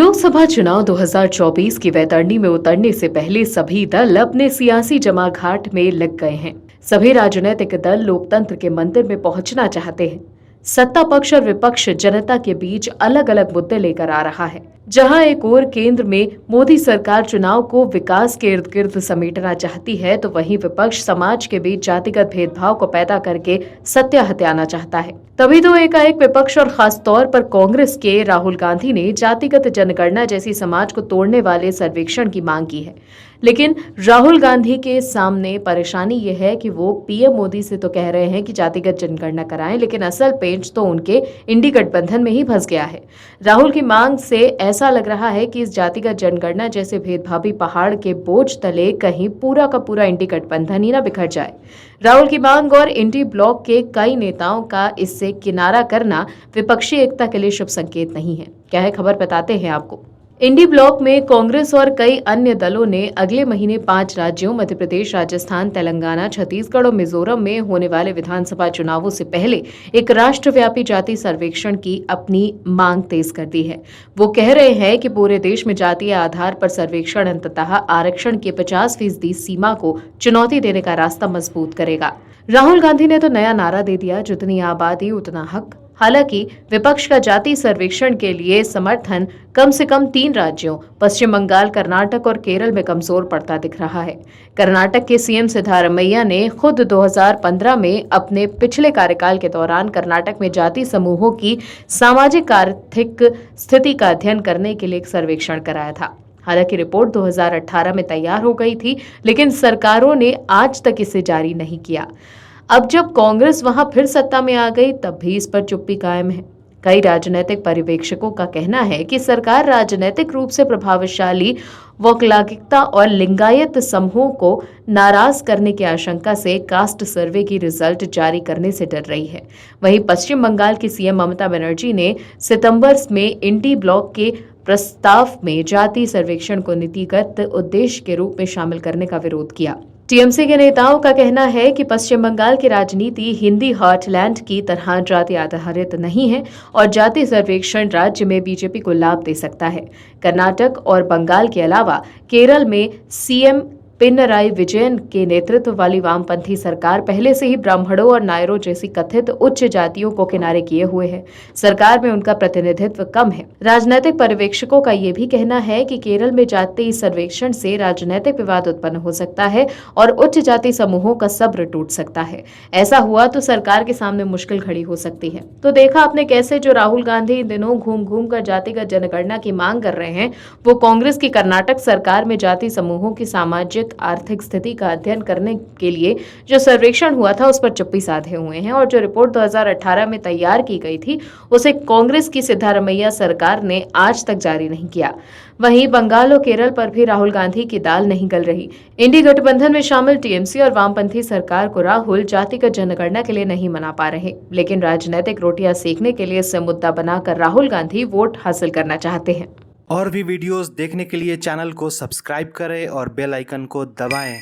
लोकसभा चुनाव 2024 की वैतरणी में उतरने से पहले सभी दल अपने सियासी जमाघाट में लग गए हैं। सभी राजनीतिक दल लोकतंत्र के मंदिर में पहुंचना चाहते हैं। सत्ता पक्ष और विपक्ष जनता के बीच अलग अलग मुद्दे लेकर आ रहा है। जहां एक ओर केंद्र में मोदी सरकार चुनाव को विकास के इर्द गिर्द समेटना चाहती है, तो वहीं विपक्ष समाज के बीच जातिगत भेदभाव को पैदा करके सत्ता हथियाना चाहता है। तभी तो एकाएक विपक्ष और खास तौर पर कांग्रेस के राहुल गांधी ने जातिगत जनगणना जैसी समाज को तोड़ने वाले सर्वेक्षण की मांग की है। लेकिन राहुल गांधी के सामने परेशानी यह है कि वो पीएम मोदी से तो कह रहे हैं कि जातिगत जनगणना कराएं, लेकिन असल पेंच तो उनके इंडी गठबंधन में ही फंस गया है। राहुल की मांग से ऐसा लग रहा है कि इस जातिगत जनगणना जैसे भेदभावी पहाड़ के बोझ तले कहीं पूरा का पूरा इंडी गठबंधन ही ना बिखर जाए। राहुल की मांग और इंडी ब्लॉक के कई नेताओं का इससे किनारा करना विपक्षी एकता के लिए शुभ संकेत नहीं है। क्या है खबर, बताते हैं आपको। इंडी ब्लॉक में कांग्रेस और कई अन्य दलों ने अगले महीने 5 राज्यों मध्य प्रदेश, राजस्थान, तेलंगाना, छत्तीसगढ़ और मिजोरम में होने वाले विधानसभा चुनावों से पहले एक राष्ट्रव्यापी जाति सर्वेक्षण की अपनी मांग तेज कर दी है। वो कह रहे हैं कि पूरे देश में जातीय आधार पर सर्वेक्षण अंततः आरक्षण के 50% सीमा को चुनौती देने का रास्ता मजबूत करेगा। राहुल गांधी ने तो नया नारा दे दिया, जितनी आबादी उतना हक। हालांकि विपक्ष का जाति सर्वेक्षण के लिए समर्थन कम से कम 3 राज्यों पश्चिम बंगाल, कर्नाटक और केरल में कमजोर पड़ता दिख रहा है। कर्नाटक के सीएम सिद्धारमैया ने खुद 2015 में अपने पिछले कार्यकाल के दौरान कर्नाटक में जाति समूहों की सामाजिक आर्थिक स्थिति का अध्ययन करने के लिए एक सर्वेक्षण कराया था। हालांकि रिपोर्ट 2018 में तैयार हो गई थी, लेकिन सरकारों ने आज तक इसे जारी नहीं किया। अब जब कांग्रेस वहां फिर सत्ता में आ गई, तब भी इस पर चुप्पी कायम है। कई राजनीतिक पर्यवेक्षकों का कहना है कि सरकार राजनीतिक रूप से प्रभावशाली वोकलागिकता और लिंगायत समूहों को नाराज करने की आशंका से कास्ट सर्वे की रिजल्ट जारी करने से डर रही है। वहीं पश्चिम बंगाल की सीएम ममता बनर्जी ने सितंबर में इंडी ब्लॉक के प्रस्ताव में जाति सर्वेक्षण को नीतिगत उद्देश्य के रूप में शामिल करने का विरोध किया। टीएमसी के नेताओं का कहना है कि पश्चिम बंगाल की राजनीति हिंदी हार्टलैंड की तरह जाति आधारित नहीं है और जाति सर्वेक्षण राज्य में बीजेपी को लाभ दे सकता है। कर्नाटक और बंगाल के अलावा केरल में सीएम पिनराई विजयन के नेतृत्व वाली वामपंथी सरकार पहले से ही ब्राह्मणों और नायरों जैसी कथित उच्च जातियों को किनारे किए हुए है। सरकार में उनका प्रतिनिधित्व कम है। राजनीतिक पर्यवेक्षकों का यह भी कहना है कि केरल में जाति सर्वेक्षण से राजनीतिक विवाद उत्पन्न हो सकता है और उच्च जाति समूहों का सब्र टूट सकता है। ऐसा हुआ तो सरकार के सामने मुश्किल खड़ी हो सकती है। तो देखा आपने कैसे जो राहुल गांधी इन दिनों घूम घूम कर जातिगत जनगणना की मांग कर रहे हैं, वो कांग्रेस की कर्नाटक सरकार में जाति समूहों की सामाजिक आर्थिक स्थिति का अध्ययन करने के लिए जो सर्वेक्षण हुआ था उस पर चुप्पी साधे हुए हैं, और जो रिपोर्ट 2018 में तैयार की गई थी उसे कांग्रेस की सिद्धारमैया सरकार ने आज तक जारी नहीं किया। वहीं बंगाल और केरल पर भी राहुल गांधी की दाल नहीं गल रही। इंडी गठबंधन में शामिल टीएमसी और वामपंथी सरकार को राहुल जातिगत जनगणना के लिए नहीं मना पा रहे, लेकिन राजनीतिक रोटियां सेकने के लिए इसे मुद्दा बनाकर राहुल गांधी वोट हासिल करना चाहते हैं। और भी वीडियोस देखने के लिए चैनल को सब्सक्राइब करें और बेल आइकन को दबाएं।